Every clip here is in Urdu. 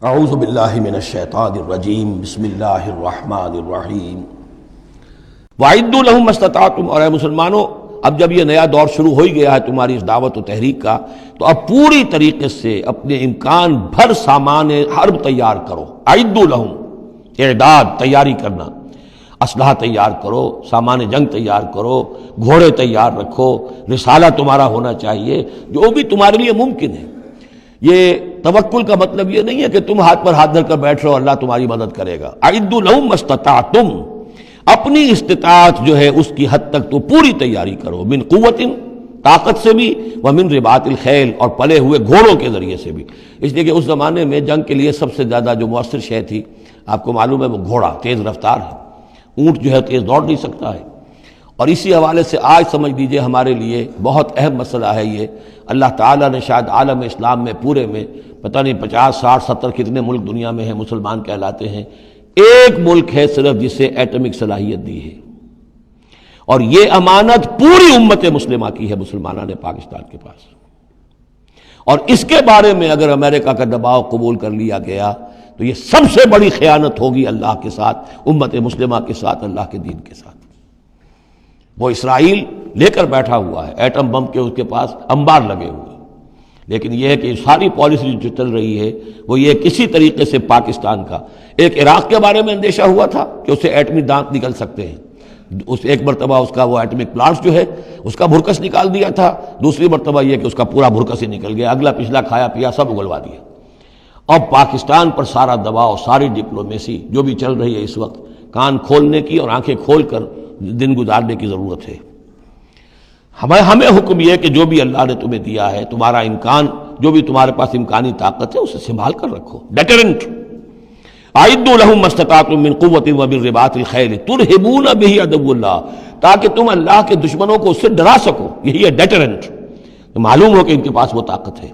اعوذ باللہ من الشیطان الرجیم بسم اللہ الرحمن الرحیم وَأَعِدُّوا لَهُمْ مَا اسْتَطَعْتُمْ۔ اور اے مسلمانوں، اب جب یہ نیا دور شروع ہو ہی گیا ہے تمہاری اس دعوت و تحریک کا، تو اب پوری طریقے سے اپنے امکان بھر سامان حرب تیار کرو۔ اعدوا لہم، اعداد تیاری کرنا، اسلحہ تیار کرو، سامان جنگ تیار کرو، گھوڑے تیار رکھو، رسالہ تمہارا ہونا چاہیے، جو بھی تمہارے لیے ممکن ہے۔ یہ توکل کا مطلب یہ نہیں ہے کہ تم ہاتھ پر ہاتھ دھر کر بیٹھ رہو اللہ تمہاری مدد کرے گا۔ اعدوا لہم ما استطعتم، اپنی استطاعت جو ہے اس کی حد تک تو پوری تیاری کرو، من قوت، طاقت سے بھی، ومن رباط الخیل، اور پلے ہوئے گھوڑوں کے ذریعے سے بھی۔ اس لیے کہ اس زمانے میں جنگ کے لیے سب سے زیادہ جو مؤثر شے تھی، آپ کو معلوم ہے، وہ گھوڑا تیز رفتار ہے۔ اونٹ جو ہے تیز دوڑ نہیں سکتا ہے۔ اور اسی حوالے سے آج سمجھ لیجئے ہمارے لیے بہت اہم مسئلہ ہے یہ، اللہ تعالیٰ نے شاید عالم اسلام میں پورے میں پتہ نہیں 50 60 70 کتنے ملک دنیا میں ہیں مسلمان کہلاتے ہیں، ایک ملک ہے صرف جسے ایٹمک صلاحیت دی ہے، اور یہ امانت پوری امت مسلمہ کی ہے، مسلمانوں نے پاکستان کے پاس۔ اور اس کے بارے میں اگر امریکہ کا دباؤ قبول کر لیا گیا تو یہ سب سے بڑی خیانت ہوگی اللہ کے ساتھ، امت مسلمہ کے ساتھ، اللہ کے دین کے ساتھ۔ وہ اسرائیل لے کر بیٹھا ہوا ہے ایٹم بم کے، اس کے پاس انبار لگے ہوئے، لیکن یہ ہے کہ ساری پالیسی جو چل رہی ہے وہ یہ کسی طریقے سے پاکستان کا، ایک عراق کے بارے میں اندیشہ ہوا تھا کہ اسے ایٹمی دانت نکل سکتے ہیں، اس ایک مرتبہ اس کا وہ ایٹمک پلانٹ جو ہے اس کا بھرکس نکال دیا تھا، دوسری مرتبہ یہ کہ اس کا پورا بھرکس ہی نکل گیا، اگلا پچھلا کھایا پیا سب اگلوا دیا۔ اب پاکستان پر سارا دباؤ، ساری ڈپلومیسی جو بھی چل رہی ہے اس وقت، کان کھولنے کی اور آنکھیں کھول کر دن گزارنے کی ضرورت ہے۔ ہمیں حکم یہ ہے کہ جو بھی اللہ نے تمہیں دیا ہے، تمہارا امکان، جو بھی تمہارے پاس امکانی طاقت ہے، اسے سنبھال کر رکھو، ڈیٹرنٹ۔ اعدوا لہم ما استطعتم من قوۃ ومن رباط الخیل ترہبون بہ عدو اللہ، تاکہ تم اللہ کے دشمنوں کو اس سے ڈرا سکو، یہی ہے ڈیٹرنٹ، معلوم ہو کہ ان کے پاس وہ طاقت ہے۔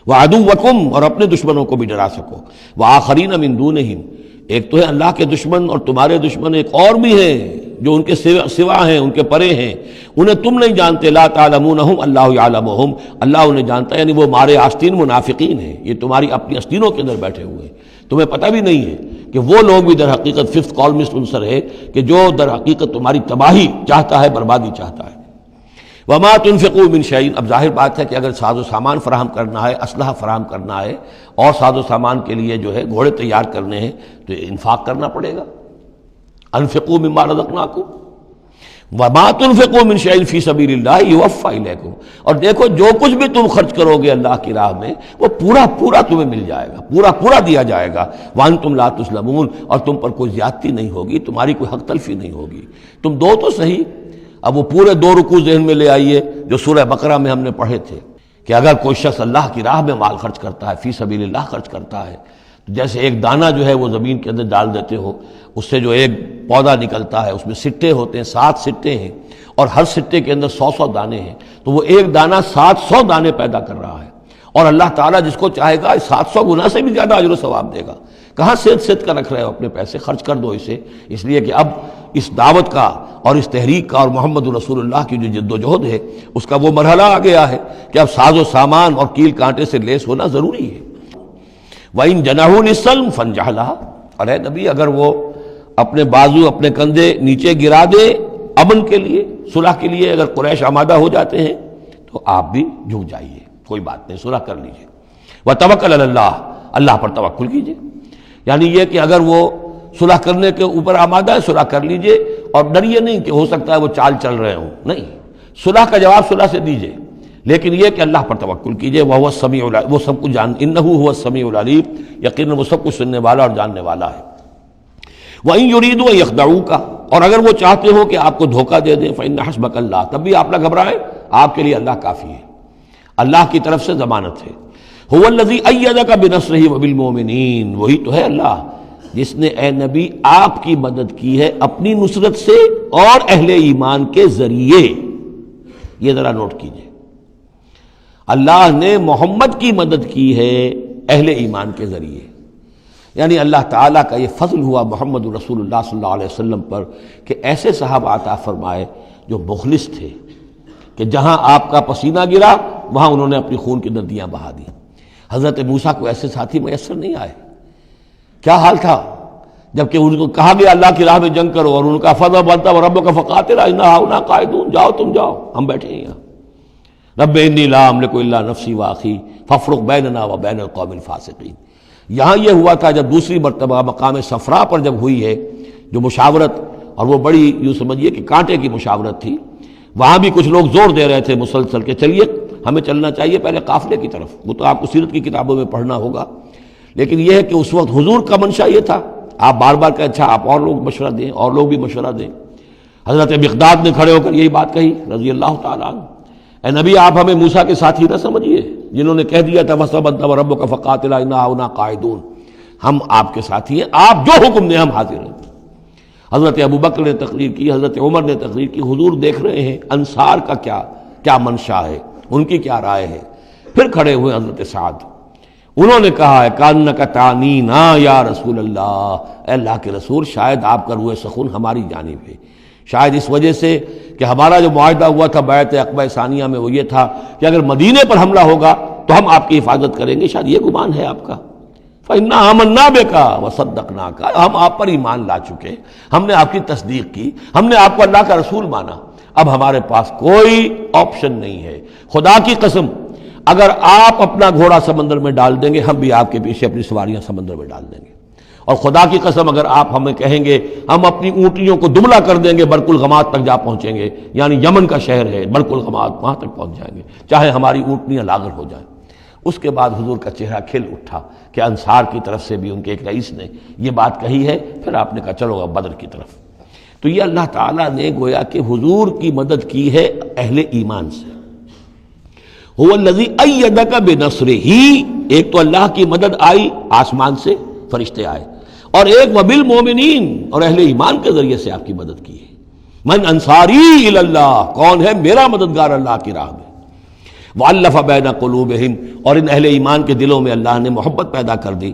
وعدوکم، اور اپنے دشمنوں کو بھی ڈرا سکو۔ وآخرین من دونہم، ایک تو ہے اللہ کے دشمن، اور تمہارے دشمن ایک اور بھی ہیں جو ان کے سوا ہیں، ان کے پرے ہیں، انہیں تم نہیں جانتے، لا تعلمونہم اللہ یعلمہم، اللہ انہیں جانتا ہے، یعنی وہ مارے آستین منافقین ہیں، یہ تمہاری اپنی آستینوں کے اندر بیٹھے ہوئے ہیں، تمہیں پتہ بھی نہیں ہے کہ وہ لوگ بھی در حقیقت ففتھ کالمسٹ عنصر ہے کہ جو در حقیقت تمہاری تباہی چاہتا ہے، بربادی چاہتا ہے۔ وما تنفقوا من شیء، اب ظاہر بات ہے کہ اگر ساز و سامان فراہم کرنا ہے، اسلحہ فراہم کرنا ہے، اور ساز و سامان کے لیے جو ہے گھوڑے تیار کرنے ہیں، تو انفاق کرنا پڑے گا۔ انفقوا مما رزقناکم وما تنفقوا من شیء فی سبیل اللہ یوفی الیکم، اور دیکھو جو کچھ بھی تم خرچ کرو گے اللہ کی راہ میں، وہ پورا پورا تمہیں مل جائے گا، پورا پورا دیا جائے گا۔ وانتم لا تظلمون، اور تم پر کوئی زیادتی نہیں ہوگی، تمہاری کوئی حق تلفی نہیں ہوگی۔ تم دو تو صحیح، اب وہ پورے 2 رکوع ذہن میں لے آئیے جو سورہ بقرہ میں ہم نے پڑھے تھے، کہ اگر کوئی شخص اللہ کی راہ میں مال خرچ کرتا ہے، فی سبیل اللہ خرچ کرتا ہے، تو جیسے ایک دانہ جو ہے وہ زمین کے اندر ڈال دیتے ہو، اس سے جو ایک پودا نکلتا ہے، اس میں سٹے ہوتے ہیں، 7 سٹے ہیں، اور ہر سٹے کے اندر 100 دانے ہیں، تو وہ ایک دانہ 700 دانے پیدا کر رہا ہے، اور اللہ تعالیٰ جس کو چاہے گا 700 گنا سے بھی زیادہ اجر و ثواب دے گا۔ کہاں صد کر رکھ رہے ہو اپنے پیسے، خرچ کر دو اسے، اس لیے کہ اب اس دعوت کا اور اس تحریک کا اور محمد رسول اللہ کی جو جد و جہد ہے اس کا وہ مرحلہ آ گیا ہے کہ اب ساز و سامان اور کیل کانٹے سے لیس ہونا ضروری ہے۔ وَإِن جَنَحُوا لِلسَّلْمِ فَانْجَحْ لَهَا، اور اے نبی اگر وہ اپنے بازو، اپنے کندھے نیچے گرا دے امن کے لیے، صلح کے لیے، اگر قریش آمادہ ہو جاتے ہیں تو آپ بھی جھک جائیے، کوئی بات نہیں، صلح کر لیجیے۔ وَتَوَكَّلْ عَلَى اللَّهِ، اللہ پر توکل کیجیے، یعنی یہ کہ اگر وہ صلح کرنے کے اوپر آمادہ ہے صلح کر لیجئے، اور ڈریے نہیں کہ ہو سکتا ہے وہ چال چل رہے ہوں، نہیں، صلح کا جواب صلح سے دیجئے، لیکن یہ کہ اللہ پر توکل کیجئے۔ وَهُوَ السَّمِيعُ العليم، وہ سب کچھ إِنَّهُ هُوَ السَّمِيعُ العليم، یقیناً وہ سب کچھ سننے والا اور جاننے والا ہے۔ وَإِن يُرِيدُوا أَن يَخْدَعُوكَ، اور اگر وہ چاہتے ہو کہ آپ کو دھوکہ دے دیں، فَإِنَّ حَسْبَكَ اللَّهُ، تب بھی آپ نہ گھبرائیں، آپ کے لیے اللہ کافی ہے، اللہ کی طرف سے ضمانت ہے۔ هُوَ الَّذِي أَيَّدَكَ بِنَصْرِهِ وَبِالْمُؤْمِنِينَ، وہی تو ہے اللہ جس نے اے نبی آپ کی مدد کی ہے اپنی نصرت سے اور اہل ایمان کے ذریعے۔ یہ ذرا نوٹ کیجئے، اللہ نے محمد کی مدد کی ہے اہل ایمان کے ذریعے، یعنی اللہ تعالیٰ کا یہ فضل ہوا محمد رسول اللہ صلی اللہ علیہ وسلم پر کہ ایسے صحابہ عطا فرمائے جو مخلص تھے، کہ جہاں آپ کا پسینہ گرا وہاں انہوں نے اپنی خون کی ندیاں بہا دی۔ حضرت موسیٰ کو ایسے ساتھی میسر نہیں آئے. کیا حال تھا جبکہ ان کو کہا گیا اللہ کی راہ میں جنگ کرو، اور ان کا فضب انت وربک فقاتل انا ہاہنا قاعدون، جاؤ تم جاؤ، ہم بیٹھے ہیں یہاں. رب انی لا املک الا نفسی واخی فافرق بیننا وبین القوم الفاسقین. یہاں یہ ہوا تھا جب دوسری مرتبہ مقام صفرا پر جب ہوئی ہے جو مشاورت، اور وہ بڑی یوں سمجھیے کہ کانٹے کی مشاورت تھی، وہاں بھی کچھ لوگ زور دے رہے تھے مسلسل کہ چلیے ہمیں چلنا چاہیے پہلے قافلے کی طرف. وہ تو آپ کو سیرت کی کتابوں میں پڑھنا ہوگا، لیکن یہ ہے کہ اس وقت حضور کا منشا یہ تھا. آپ بار بار کہ اچھا آپ اور لوگ مشورہ دیں، اور لوگ بھی مشورہ دیں. حضرت مقداد نے کھڑے ہو کر یہی بات کہی رضی اللہ تعالیٰ عنہ، اے نبی آپ ہمیں موسیٰ کے ساتھی نہ سمجھیے جنہوں نے کہہ دیا تھا فَاصْبِرْ أَنْتَ وَرَبُّكَ فَقَاتِلَا إِنَّا هَاهُنَا قَاعِدُونَ. ہم آپ کے ساتھی ہیں، آپ جو حکم دیں ہم حاضر ہیں. حضرت ابوبکر نے تقریر کی، حضرت عمر نے تقریر کی. حضور دیکھ رہے ہیں انصار کا کیا منشا ہے، ان کی کیا رائے ہے. پھر کھڑے ہوئے حضرت سعد، انہوں نے کہا ہے کانک تعنینا یا رسول اللہ، اے اللہ کے رسول شاید آپ کا روح سخن ہماری جانب ہے، شاید اس وجہ سے کہ ہمارا جو معاہدہ ہوا تھا بیعت عقبہ ثانیہ میں وہ یہ تھا کہ اگر مدینے پر حملہ ہوگا تو ہم آپ کی حفاظت کریں گے، شاید یہ گمان ہے آپ کا. فَإِنَّا آمَنَّا بِكَ وَصَدَّقْنَاكَ، ہم آپ پر ایمان لا چکے، ہم نے آپ کی تصدیق کی، ہم نے آپ کو اللہ کا رسول مانا. اب ہمارے پاس کوئی آپشن نہیں ہے. خدا کی قسم اگر آپ اپنا گھوڑا سمندر میں ڈال دیں گے ہم بھی آپ کے پیچھے اپنی سواریاں سمندر میں ڈال دیں گے. اور خدا کی قسم اگر آپ ہمیں کہیں گے ہم اپنی اونٹیوں کو دملا کر دیں گے، برق الغماد تک جا پہنچیں گے، یعنی یمن کا شہر ہے برق الغماد، وہاں تک پہنچ جائیں گے چاہے ہماری اونٹنیاں لاغر ہو جائیں. اس کے بعد حضور کا چہرہ کھل اٹھا کہ انصار کی طرف سے بھی ان کے ایک رئیس نے یہ بات کہی ہے. پھر آپ نے کہا چلو اب بدر کی طرف. تو یہ اللہ تعالیٰ نے گویا کہ حضور کی مدد کی ہے اہل ایمان سے. هو الذی ایدک بنصرہ، ایک تو اللہ کی مدد آئی آسمان سے، فرشتے آئے، اور ایک وبالمؤمنین، اور اہل ایمان کے ذریعے سے آپ کی مدد کی ہے. من انصاری الی اللہ، کون ہے میرا مددگار اللہ کی راہ میں. وَأَلَّفَ بَيْنَ قُلُوبِهِمْ، اور ان اہل ایمان کے دلوں میں اللہ نے محبت پیدا کر دی.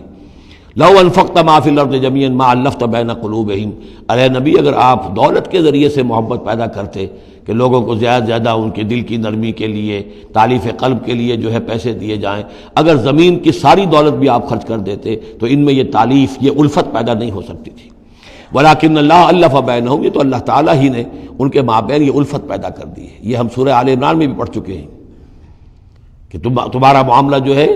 لَوْ أَنفَقْتَ مَا فِي الْأَرْضِ جَمِيعًا مَا أَلَّفْتَ بَيْنَ قُلُوبِهِمْ، ارے نبی اگر آپ دولت کے ذریعے سے محبت پیدا کرتے کہ لوگوں کو زیادہ زیادہ ان کے دل کی نرمی کے لیے، تالیف قلب کے لیے جو ہے پیسے دیے جائیں، اگر زمین کی ساری دولت بھی آپ خرچ کر دیتے تو ان میں یہ تالیف، یہ الفت پیدا نہیں ہو سکتی تھی. ولیکن اللہ الف بینہم، یہ تو اللہ تعالیٰ ہی نے ان کے مابین یہ الفت پیدا کر دی ہے. یہ ہم سورہ آل عمران میں بھی پڑھ چکے ہیں کہ تمہارا معاملہ جو ہے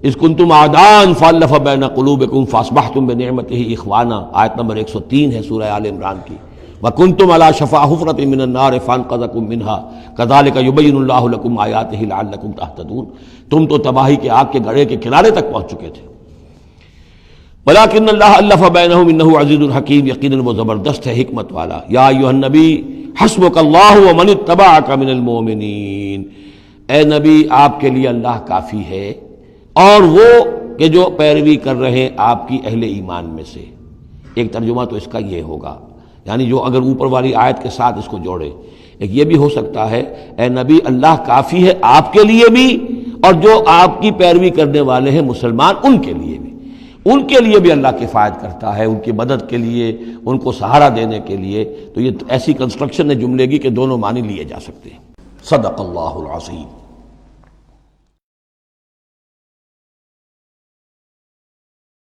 اذ کنتم اعداء فالف بین قلوبکم فاصبحتم بنعمتہ اخوانا، آیت نمبر 103 ہے سورہ آل عمران کی. وکنتم علی شفا حفرۃ من النار فانقذکم منها کذالک یبین اللہ لکم آیاتہ لعلکم تہتدون. تم تو تباہی کے آگ کے گڑھے کے کنارے تک پہنچ چکے تھے. ولیکن اللہ الف بینہم انہ عزیز الحکیم، یقیناً وہ زبردست ہے حکمت والا. یا ایھا النبی حسبک اللہ ومن اتبعک من المؤمنین، اے نبی آپ کے لیے اللہ کافی ہے اور وہ کہ جو پیروی کر رہے ہیں آپ کی اہل ایمان میں سے. ایک ترجمہ تو اس کا یہ ہوگا، یعنی جو اگر اوپر والی آیت کے ساتھ اس کو جوڑے، ایک یہ بھی ہو سکتا ہے اے نبی اللہ کافی ہے آپ کے لیے بھی، اور جو آپ کی پیروی کرنے والے ہیں مسلمان ان کے لیے بھی. ان کے لیے بھی اللہ کفایت کرتا ہے، ان کی مدد کے لیے، ان کو سہارا دینے کے لیے. تو یہ ایسی کنسٹرکشن ہے جملے کی کہ دونوں معنی لیے جا سکتے ہیں. صدق اللہ العظیم.